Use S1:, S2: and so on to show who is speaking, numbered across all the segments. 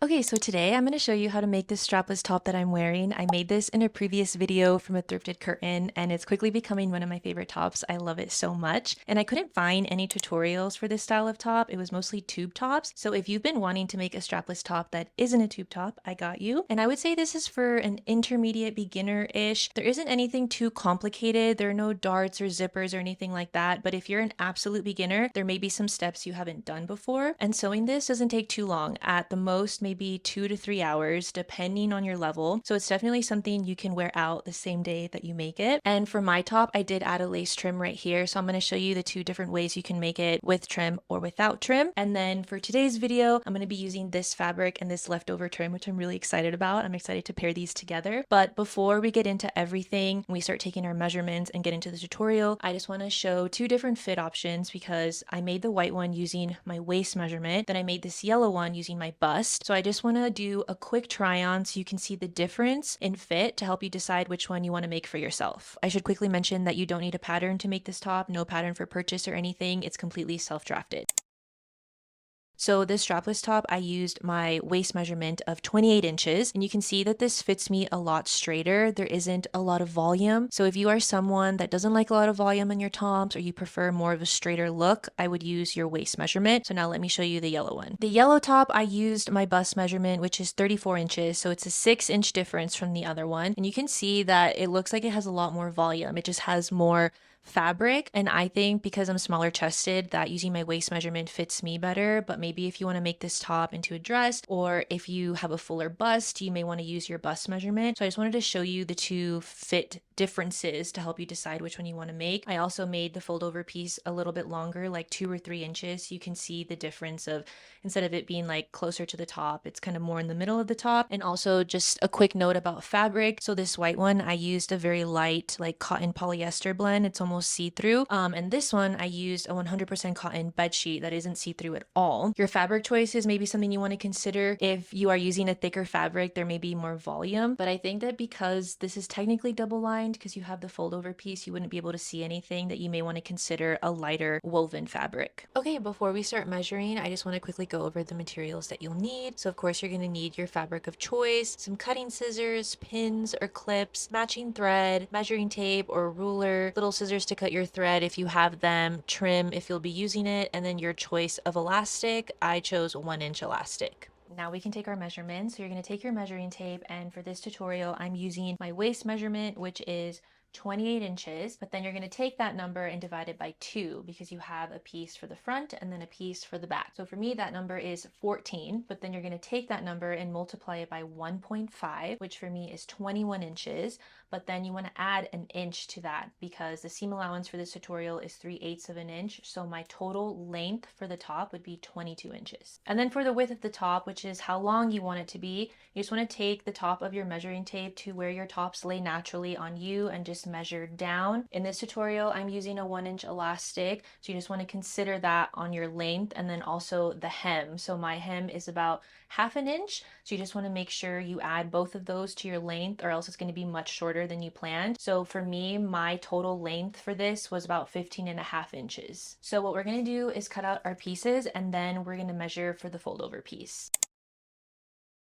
S1: Okay, so today I'm going to show you how to make this strapless top that I'm wearing. I made this in a previous video from a thrifted curtain, and it's quickly becoming one of my favorite tops. I love it so much. And I couldn't find any tutorials for this style of top. It was mostly tube tops. So if you've been wanting to make a strapless top that isn't a tube top, I got you. And I would say this is for an intermediate beginner-ish. There isn't anything too complicated. There are no darts or zippers or anything like that. But if you're an absolute beginner, there may be some steps you haven't done before. And sewing this doesn't take too long. At the most, maybe 2 to 3 hours, depending on your level. So it's definitely something you can wear out the same day that you make it. And for my top, I did add a lace trim right here. So I'm going to show you the two different ways you can make it with trim or without trim. And then for today's video, I'm going to be using this fabric and this leftover trim, which I'm really excited about. I'm excited to pair these together. But before we get into everything, and we start taking our measurements and get into the tutorial, I just want to show two different fit options because I made the white one using my waist measurement. Then I made this yellow one using my bust. So I just want to do a quick try on so you can see the difference in fit to help you decide which one you want to make for yourself. I should quickly mention that you don't need a pattern to make this top, no pattern for purchase or anything. It's completely self-drafted. So this strapless top, I used my waist measurement of 28 inches, and you can see that this fits me a lot straighter. There isn't a lot of volume. So if you are someone that doesn't like a lot of volume in your tops or you prefer more of a straighter look, I would use your waist measurement. So now let me show you the yellow one. The yellow top, I used my bust measurement, which is 34 inches. So it's a 6-inch difference from the other one. And you can see that it looks like it has a lot more volume. It just has more fabric, and I think because I'm smaller chested that using my waist measurement fits me better. But maybe if you want to make this top into a dress, or if you have a fuller bust, you may want to use your bust measurement. So I just wanted to show you the two fit differences to help you decide which one you want to make. I also made the fold over piece a little bit longer, like 2 or 3 inches, so you can see the difference of, instead of it being like closer to the top, it's kind of more in the middle of the top. And also just a quick note about fabric. So this white one, I used a very light like cotton polyester blend. It's almost see-through. And this one, I used a 100% cotton bed sheet that isn't see-through at all. Your fabric choices may be something you want to consider. If you are using a thicker fabric, there may be more volume, but I think that because this is technically double lined, because you have the fold over piece, you wouldn't be able to see anything, that you may want to consider a lighter woven fabric. Okay, before we start measuring, I just want to quickly go over the materials that you'll need. So of course you're going to need your fabric of choice, some cutting scissors, pins or clips, matching thread, measuring tape or ruler, little scissors to cut your thread if you have them, trim if you'll be using it, and then your choice of elastic. I chose 1-inch elastic. Now we can take our measurements. So you're going to take your measuring tape, and for this tutorial I'm using my waist measurement, which is 28 inches, but then you're going to take that number and divide it by 2 because you have a piece for the front and then a piece for the back. So for me that number is 14, but then you're going to take that number and multiply it by 1.5, which for me is 21 inches, but then you want to add an inch to that because the seam allowance for this tutorial is 3/8 of an inch. So my total length for the top would be 22 inches. And then for the width of the top, which is how long you want it to be, you just want to take the top of your measuring tape to where your tops lay naturally on you and just measure down. In this tutorial, I'm using a 1-inch elastic, so you just want to consider that on your length, and then also the hem. So my hem is about 1/2 inch, so you just want to make sure you add both of those to your length, or else it's going to be much shorter than you planned. So for me, my total length for this was about 15.5 inches. So what we're going to do is cut out our pieces, and then we're going to measure for the fold over piece.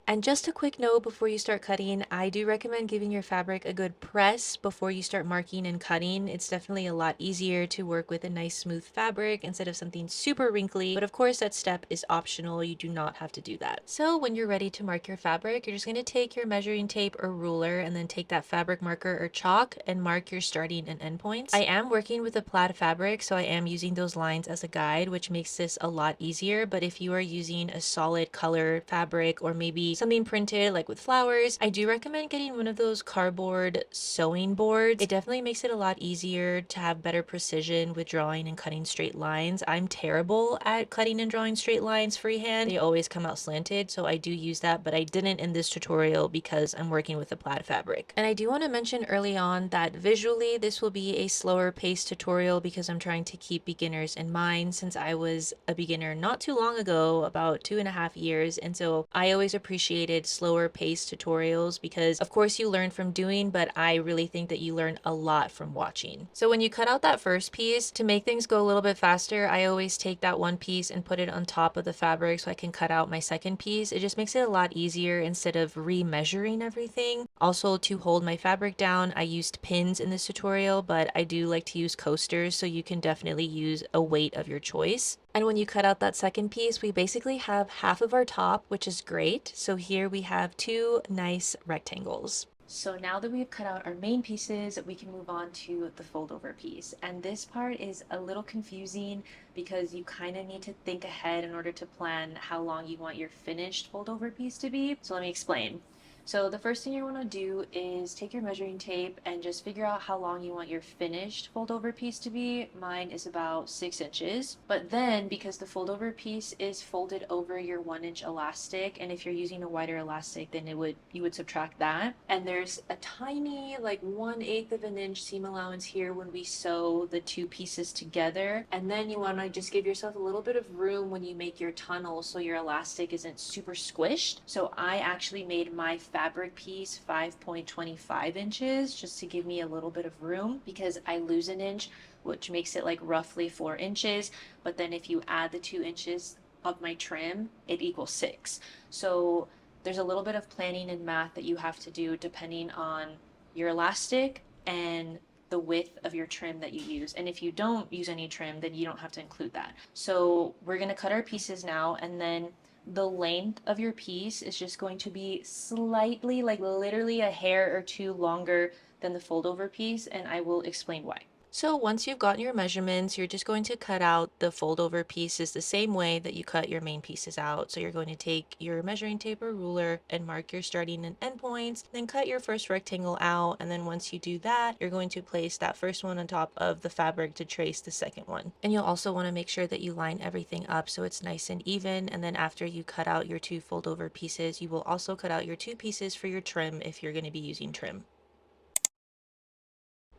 S1: And just a quick note before you start cutting, I do recommend giving your fabric a good press before you start marking and cutting. It's definitely a lot easier to work with a nice smooth fabric instead of something super wrinkly, but of course that step is optional. You do not have to do that. So when you're ready to mark your fabric, you're just going to take your measuring tape or ruler and then take that fabric marker or chalk and mark your starting and end points. I am working with a plaid fabric, so I am using those lines as a guide, which makes this a lot easier. But if you are using a solid color fabric or maybe something printed like with flowers, I do recommend getting one of those cardboard sewing boards. It definitely makes it a lot easier to have better precision with drawing and cutting straight lines. I'm terrible at cutting and drawing straight lines freehand. They always come out slanted, so I do use that, but I didn't in this tutorial because I'm working with a plaid fabric. And I do want to mention early on that visually this will be a slower paced tutorial because I'm trying to keep beginners in mind, since I was a beginner not too long ago, about 2.5 years, and so I always appreciate appreciated slower paced tutorials because of course you learn from doing, but I really think that you learn a lot from watching. So when you cut out that first piece, to make things go a little bit faster, I always take that one piece and put it on top of the fabric so I can cut out my second piece. It just makes it a lot easier instead of re-measuring everything. Also, to hold my fabric down, I used pins in this tutorial, but I do like to use coasters, so you can definitely use a weight of your choice. And when you cut out that second piece, we basically have half of our top, which is great. So here we have two nice rectangles. So now that we've cut out our main pieces, we can move on to the fold over piece. And this part is a little confusing because you kind of need to think ahead in order to plan how long you want your finished fold over piece to be. So let me explain. So the first thing you want to do is take your measuring tape and just figure out how long you want your finished fold over piece to be. Mine is about 6 inches. But then because the fold over piece is folded over your 1-inch elastic, and if you're using a wider elastic, then you would subtract that. And there's a tiny like 1/8 of an inch seam allowance here when we sew the two pieces together. And then you want to just give yourself a little bit of room when you make your tunnel so your elastic isn't super squished. So I actually made my fabric piece 5.25 inches just to give me a little bit of room because I lose an inch, which makes it like roughly 4 inches. But then if you add the 2 inches of my trim, it equals 6. So there's a little bit of planning and math that you have to do depending on your elastic and the width of your trim that you use. And if you don't use any trim, then you don't have to include that. So we're going to cut our pieces now, and then the length of your piece is just going to be slightly, like literally a hair or two longer than the fold over piece, and I will explain why. So once you've gotten your measurements, you're just going to cut out the fold over pieces the same way that you cut your main pieces out. So you're going to take your measuring tape or ruler and mark your starting and end points, then cut your first rectangle out. And then once you do that, you're going to place that first one on top of the fabric to trace the second one. And you'll also want to make sure that you line everything up so it's nice and even. And then after you cut out your two fold over pieces, you will also cut out your two pieces for your trim if you're going to be using trim.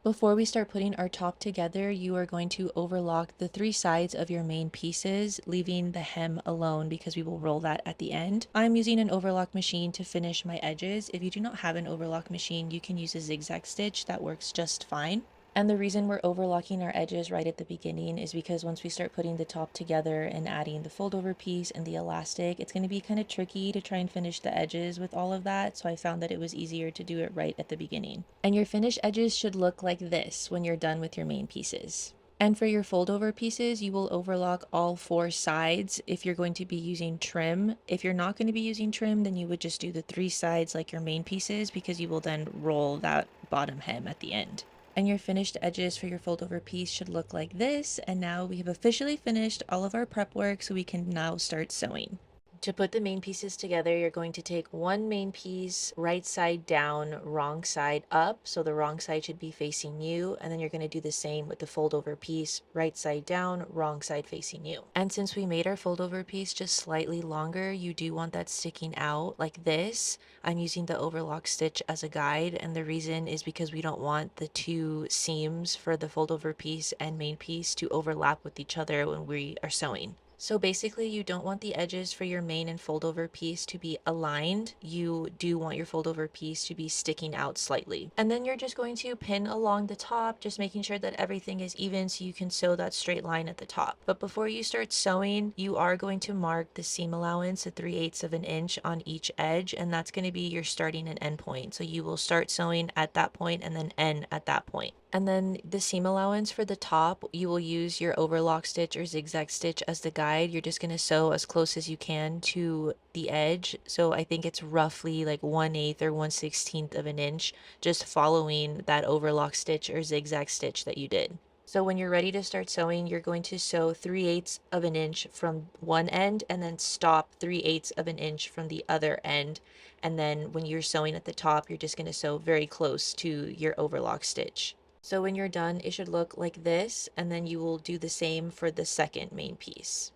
S1: Before we start putting our top together, you are going to overlock the 3 sides of your main pieces, leaving the hem alone because we will roll that at the end. I'm using an overlock machine to finish my edges. If you do not have an overlock machine, you can use a zigzag stitch. That works just fine. And the reason we're overlocking our edges right at the beginning is because once we start putting the top together and adding the fold over piece and the elastic, it's going to be kind of tricky to try and finish the edges with all of that. So I found that it was easier to do it right at the beginning. And your finished edges should look like this when you're done with your main pieces. And for your fold over pieces, you will overlock all 4 sides if you're going to be using trim. If you're not going to be using trim, then you would just do the 3 sides like your main pieces because you will then roll that bottom hem at the end. And your finished edges for your fold over piece should look like this. And now we have officially finished all of our prep work, so we can now start sewing. To put the main pieces together, you're going to take one main piece right side down, wrong side up. So the wrong side should be facing you. And then you're going to do the same with the fold over piece, right side down, wrong side facing you. And since we made our fold over piece just slightly longer, you do want that sticking out like this. I'm using the overlock stitch as a guide. And the reason is because we don't want the two seams for the fold over piece and main piece to overlap with each other when we are sewing. So basically, you don't want the edges for your main and fold over piece to be aligned. You do want your fold over piece to be sticking out slightly. And then you're just going to pin along the top, just making sure that everything is even so you can sew that straight line at the top. But before you start sewing, you are going to mark the seam allowance at 3/8 of an inch on each edge, and that's going to be your starting and end point. So you will start sewing at that point and then end at that point. And then the seam allowance for the top, you will use your overlock stitch or zigzag stitch as the guide. You're just going to sew as close as you can to the edge. So I think it's roughly like 1/8 or 1/16 of an inch, just following that overlock stitch or zigzag stitch that you did. So when you're ready to start sewing, you're going to sew 3/8 of an inch from one end and then stop 3/8 of an inch from the other end. And then when you're sewing at the top, you're just going to sew very close to your overlock stitch. So when you're done, it should look like this, and then you will do the same for the second main piece.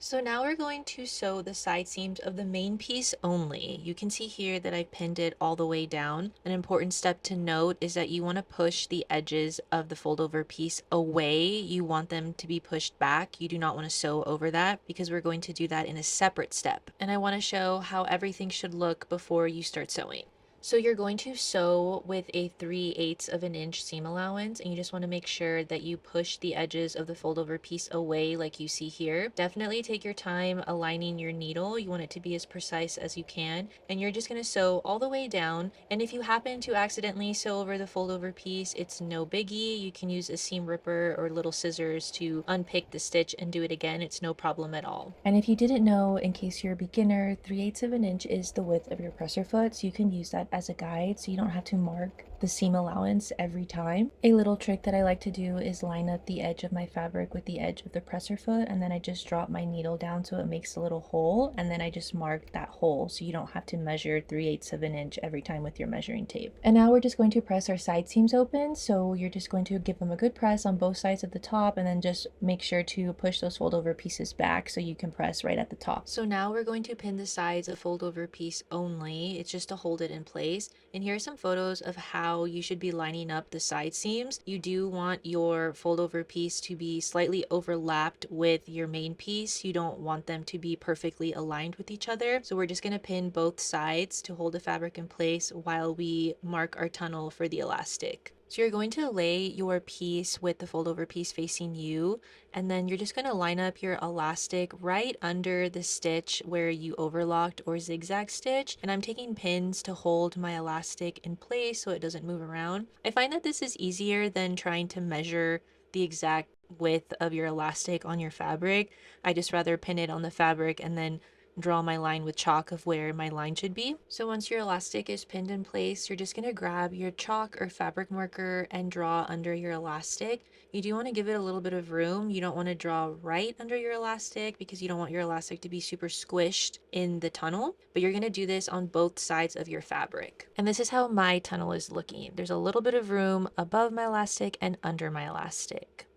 S1: So now we're going to sew the side seams of the main piece only. You can see here that I pinned it all the way down. An important step to note is that you want to push the edges of the fold over piece away. You want them to be pushed back. You do not want to sew over that because we're going to do that in a separate step. And I want to show how everything should look before you start sewing. So you're going to sew with a 3/8 of an inch seam allowance, and you just want to make sure that you push the edges of the fold over piece away like you see here. Definitely take your time aligning your needle. You want it to be as precise as you can, and you're just going to sew all the way down. And if you happen to accidentally sew over the fold over piece, it's no biggie. You can use a seam ripper or little scissors to unpick the stitch and do it again. It's no problem at all. And if you didn't know, in case you're a beginner, 3/8 of an inch is the width of your presser foot, so you can use that as a guide so you don't have to mark the seam allowance every time. A little trick that I like to do is line up the edge of my fabric with the edge of the presser foot, and then I just drop my needle down so it makes a little hole, and then I just mark that hole so you don't have to measure 3/8 of an inch every time with your measuring tape. And now we're just going to press our side seams open, so you're just going to give them a good press on both sides of the top, and then just make sure to push those fold over pieces back so you can press right at the top. So now we're going to pin the sides of fold over piece only. It's just to hold it in place. And here are some photos of how you should be lining up the side seams. You do want your fold over piece to be slightly overlapped with your main piece. You don't want them to be perfectly aligned with each other. So we're just going to pin both sides to hold the fabric in place while we mark our tunnel for the elastic. So you're going to lay your piece with the fold over piece facing you, and then you're just going to line up your elastic right under the stitch where you overlocked or zigzag stitch. And I'm taking pins to hold my elastic in place so it doesn't move around. I find that this is easier than trying to measure the exact width of your elastic on your fabric. I just rather pin it on the fabric and then draw my line with chalk of where my line should be. So once your elastic is pinned in place, you're just going to grab your chalk or fabric marker and draw under your elastic. You do want to give it a little bit of room. You don't want to draw right under your elastic because you don't want your elastic to be super squished in the tunnel, but you're going to do this on both sides of your fabric. And this is how my tunnel is looking. There's a little bit of room above my elastic and under my elastic.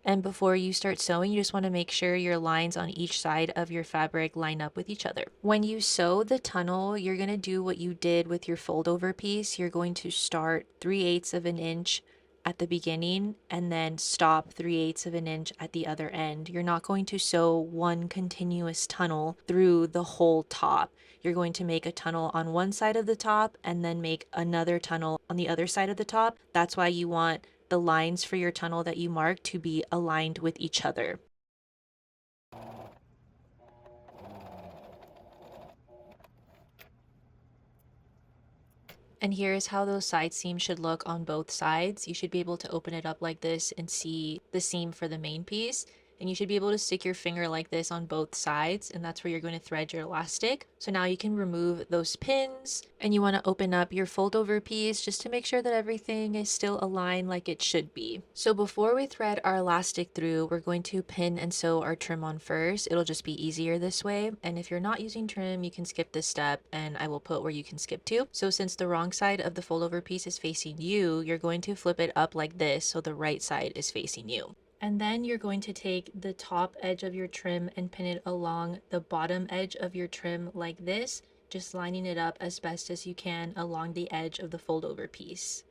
S1: And before you start sewing, you just want to make sure your lines on each side of your fabric line up with each other. When you sew the tunnel, you're going to do what you did with your fold over piece. You're going to start 3/8 of an inch at the beginning and then stop 3/8 of an inch at the other end. You're not going to sew one continuous tunnel through the whole top. You're going to make a tunnel on one side of the top and then make another tunnel on the other side of the top. That's why you want the lines for your tunnel that you mark to be aligned with each other. And here's how those side seams should look on both sides. You should be able to open it up like this and see the seam for the main piece. And you should be able to stick your finger like this on both sides, and that's where you're going to thread your elastic. So now you can remove those pins, and you want to open up your fold over piece just to make sure that everything is still aligned like it should be. So before we thread our elastic through, we're going to pin and sew our trim on first. It'll just be easier this way. And if you're not using trim, you can skip this step, and I will put where you can skip to. So since the wrong side of the fold over piece is facing you, you're going to flip it up like this so the right side is facing you. And then you're going to take the top edge of your trim and pin it along the bottom edge of your trim like this, just lining it up as best as you can along the edge of the fold over piece.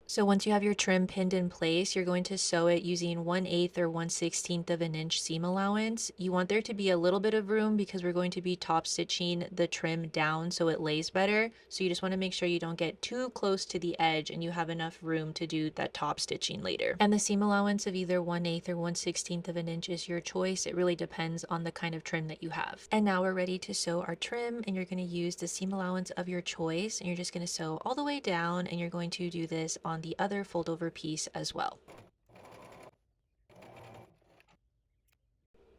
S1: So once you have your trim pinned in place, you're going to sew it using 1/8 or 1/16 of an inch seam allowance. You want there to be a little bit of room because we're going to be top stitching the trim down so it lays better. So you just want to make sure you don't get too close to the edge and you have enough room to do that top stitching later. And the seam allowance of either 1/8 or 1/16 of an inch is your choice. It really depends on the kind of trim that you have. And now we're ready to sew our trim, and you're going to use the seam allowance of your choice, and you're just going to sew all the way down, and you're going to do this on the other fold over piece as well.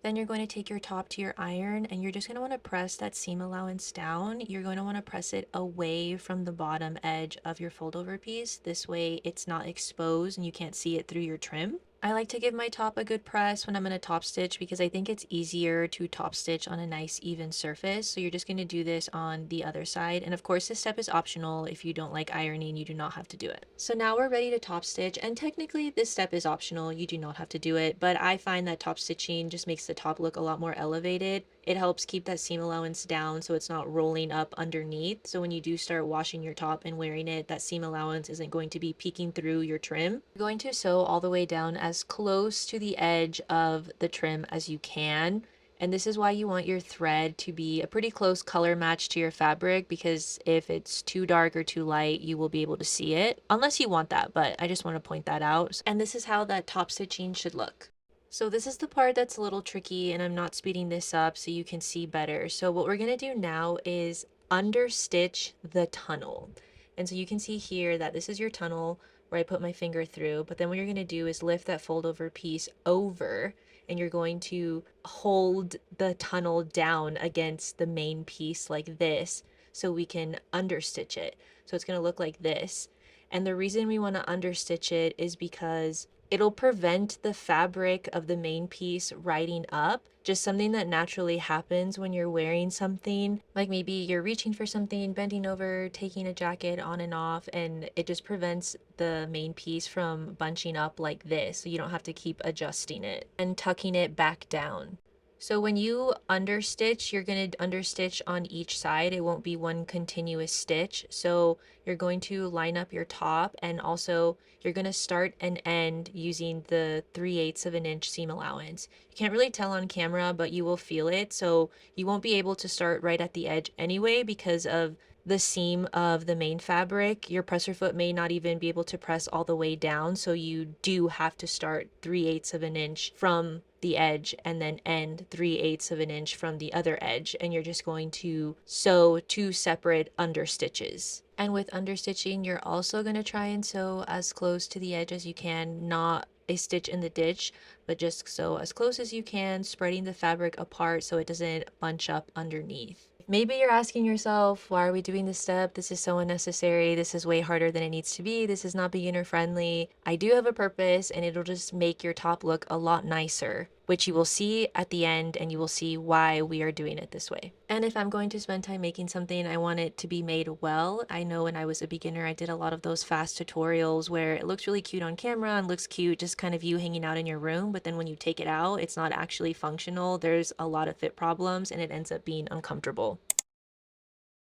S1: Then you're going to take your top to your iron, and you're just going to want to press that seam allowance down. You're going to want to press it away from the bottom edge of your fold over piece. This way it's not exposed and you can't see it through your trim. I like to give my top a good press when I'm going to top stitch because I think it's easier to top stitch on a nice even surface. So you're just going to do this on the other side. And of course, this step is optional. If you don't like ironing, you do not have to do it. So now we're ready to top stitch. And technically this step is optional. You do not have to do it. But I find that top stitching just makes the top look a lot more elevated. It helps keep that seam allowance down so it's not rolling up underneath. So when you do start washing your top and wearing it, that seam allowance isn't going to be peeking through your trim. You're going to sew all the way down as close to the edge of the trim as you can. And this is why you want your thread to be a pretty close color match to your fabric, because if it's too dark or too light, you will be able to see it, unless you want that, but I just want to point that out. And this is how that top stitching should look. So this is the part that's a little tricky, and I'm not speeding this up so you can see better. So what we're going to do now is understitch the tunnel. And so you can see here that this is your tunnel where I put my finger through, but then what you're going to do is lift that fold over piece over, and you're going to hold the tunnel down against the main piece like this so we can understitch it. So it's going to look like this. And the reason we want to understitch it is because it'll prevent the fabric of the main piece riding up, just something that naturally happens when you're wearing something. Like maybe you're reaching for something, bending over, taking a jacket on and off, and it just prevents the main piece from bunching up like this, so you don't have to keep adjusting it and tucking it back down. So when you understitch, you're going to understitch on each side. It won't be one continuous stitch. So you're going to line up your top, and also you're going to start and end using the 3/8 of an inch seam allowance. You can't really tell on camera, but you will feel it. So you won't be able to start right at the edge anyway because of the seam of the main fabric. Your presser foot may not even be able to press all the way down, so you do have to start 3/8 of an inch from the edge and then end 3/8 of an inch from the other edge, and you're just going to sew two separate understitches. And with understitching, you're also going to try and sew as close to the edge as you can, not a stitch in the ditch, but just sew as close as you can, spreading the fabric apart so it doesn't bunch up underneath. Maybe you're asking yourself, why are we doing this step? This is so unnecessary. This is way harder than it needs to be. This is not beginner friendly. I do have a purpose, and it'll just make your top look a lot nicer, which you will see at the end, and you will see why we are doing it this way. And if I'm going to spend time making something, I want it to be made well. I know when I was a beginner, I did a lot of those fast tutorials where it looks really cute on camera and looks cute, just kind of you hanging out in your room. But then when you take it out, it's not actually functional. There's a lot of fit problems, and it ends up being uncomfortable.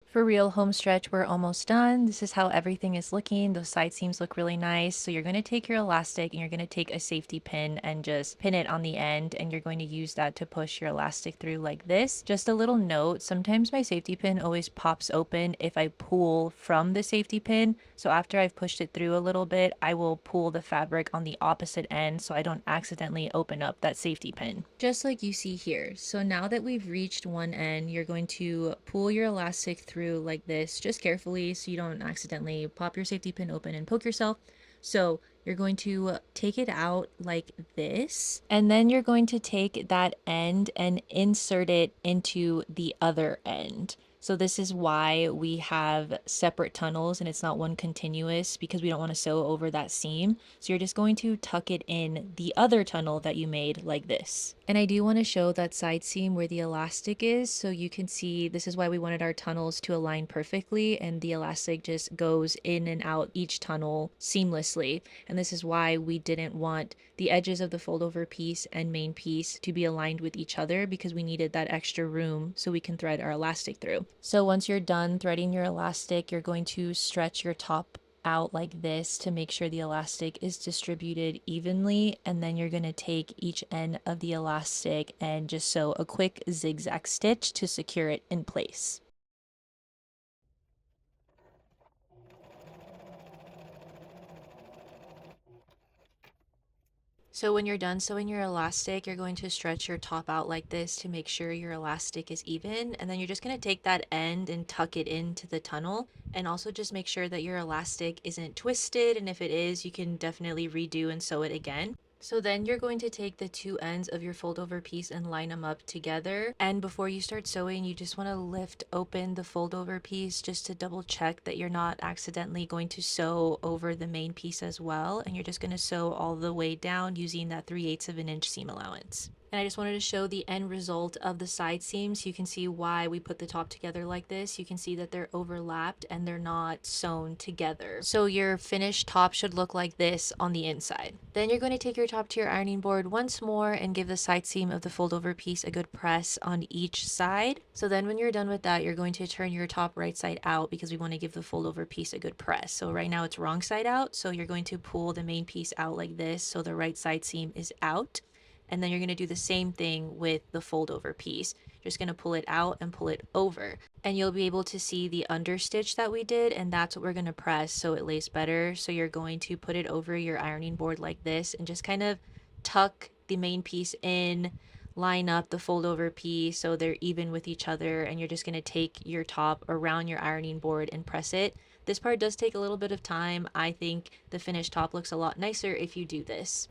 S1: For real, home stretch, we're almost done. This is how everything is looking. Those side seams look really nice. So you're going to take your elastic and you're going to take a safety pin and just pin it on the end, and you're going to use that to push your elastic through like this. Just a little note, sometimes my safety pin always pops open if I pull from the safety pin. So after I've pushed it through a little bit, I will pull the fabric on the opposite end so I don't accidentally open up that safety pin. Just like you see here. So now that we've reached one end, you're going to pull your elastic through like this, just carefully so you don't accidentally pop your safety pin open and poke yourself. So you're going to take it out like this, and then you're going to take that end and insert it into the other end. So this is why we have separate tunnels and it's not one continuous, because we don't want to sew over that seam. So you're just going to tuck it in the other tunnel that you made like this. And I do want to show that side seam where the elastic is, so you can see this is why we wanted our tunnels to align perfectly, and the elastic just goes in and out each tunnel seamlessly. And this is why we didn't want the edges of the fold over piece and main piece to be aligned with each other, because we needed that extra room so we can thread our elastic through. So once you're done threading your elastic, you're going to stretch your top out like this to make sure the elastic is distributed evenly, and then you're going to take each end of the elastic and just sew a quick zigzag stitch to secure it in place. So when you're done sewing your elastic, you're going to stretch your top out like this to make sure your elastic is even. And then you're just going to take that end and tuck it into the tunnel. And also just make sure that your elastic isn't twisted. And if it is, you can definitely redo and sew it again. So then you're going to take the two ends of your fold over piece and line them up together. And before you start sewing, you just want to lift open the fold over piece just to double check that you're not accidentally going to sew over the main piece as well. And you're just going to sew all the way down using that 3/8 of an inch seam allowance. And I just wanted to show the end result of the side seams. You can see why we put the top together like this. You can see that they're overlapped and they're not sewn together. So your finished top should look like this on the inside. Then you're going to take your top to your ironing board once more and give the side seam of the fold over piece a good press on each side. So then when you're done with that, you're going to turn your top right side out because we want to give the fold over piece a good press. So right now it's wrong side out. So you're going to pull the main piece out like this so the right side seam is out. And then you're going to do the same thing with the fold over piece. Just going to pull it out and pull it over. And you'll be able to see the understitch that we did, and that's what we're going to press so it lays better. So you're going to put it over your ironing board like this and just kind of tuck the main piece in, line up the fold over piece so they're even with each other, and you're just going to take your top around your ironing board and press it. This part does take a little bit of time. I think the finished top looks a lot nicer if you do this.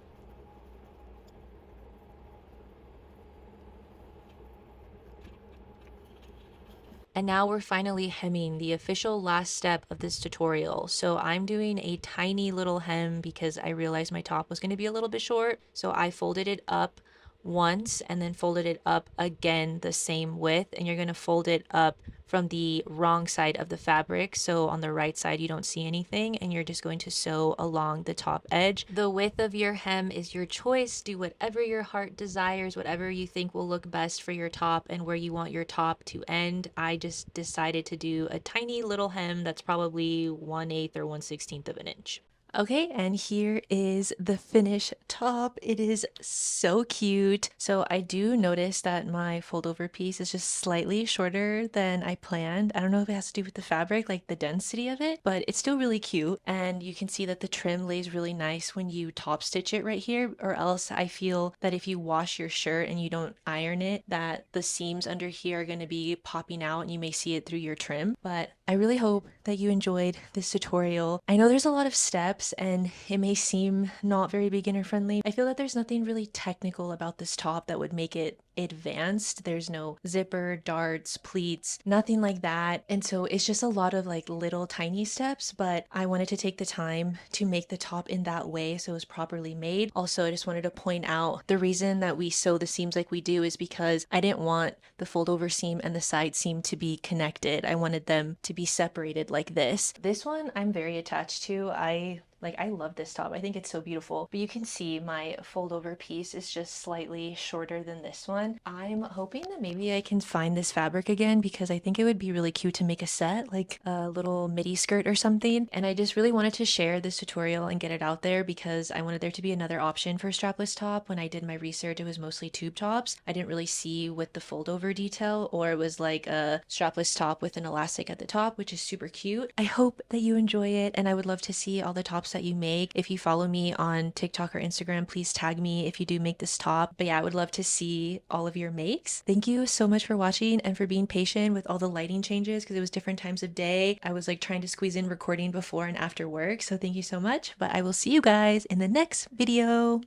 S1: And now we're finally hemming, the official last step of this tutorial. So I'm doing a tiny little hem because I realized my top was going to be a little bit short. So I folded it up once and then folded it up again the same width, and you're going to fold it up from the wrong side of the fabric. So on the right side you don't see anything, and you're just going to sew along the top edge. The width of your hem is your choice. Do whatever your heart desires, whatever you think will look best for your top and where you want your top to end. I just decided to do a tiny little hem that's probably 1/8 or 1/16 of an inch. Okay, and here is the finished top. It is so cute. So I do notice that my fold over piece is just slightly shorter than I planned. I don't know if it has to do with the fabric, like the density of it, but it's still really cute. And you can see that the trim lays really nice when you top stitch it right here, or else I feel that if you wash your shirt and you don't iron it, that the seams under here are going to be popping out and you may see it through your trim. But I really hope that you enjoyed this tutorial. I know there's a lot of steps and it may seem not very beginner friendly. I feel that there's nothing really technical about this top that would make it advanced. There's no zipper, darts, pleats, nothing like that. And so it's just a lot of like little tiny steps, but I wanted to take the time to make the top in that way so it was properly made. Also, I just wanted to point out the reason that we sew the seams like we do is because I didn't want the fold over seam and the side seam to be connected. I wanted them to be separated like this. This one I'm very attached to. I love this top. I think it's so beautiful. But you can see my fold over piece is just slightly shorter than this one. I'm hoping that maybe I can find this fabric again because I think it would be really cute to make a set, like a little midi skirt or something. And I just really wanted to share this tutorial and get it out there because I wanted there to be another option for strapless top. When I did my research, it was mostly tube tops. I didn't really see with the fold over detail, or it was like a strapless top with an elastic at the top, which is super cute. I hope that you enjoy it, and I would love to see all the tops that you make. If you follow me on TikTok or Instagram, please tag me if you do make this top. But yeah, I would love to see all of your makes. Thank you so much for watching and for being patient with all the lighting changes because it was different times of day. I was like trying to squeeze in recording before and after work. So thank you so much, but I will see you guys in the next video.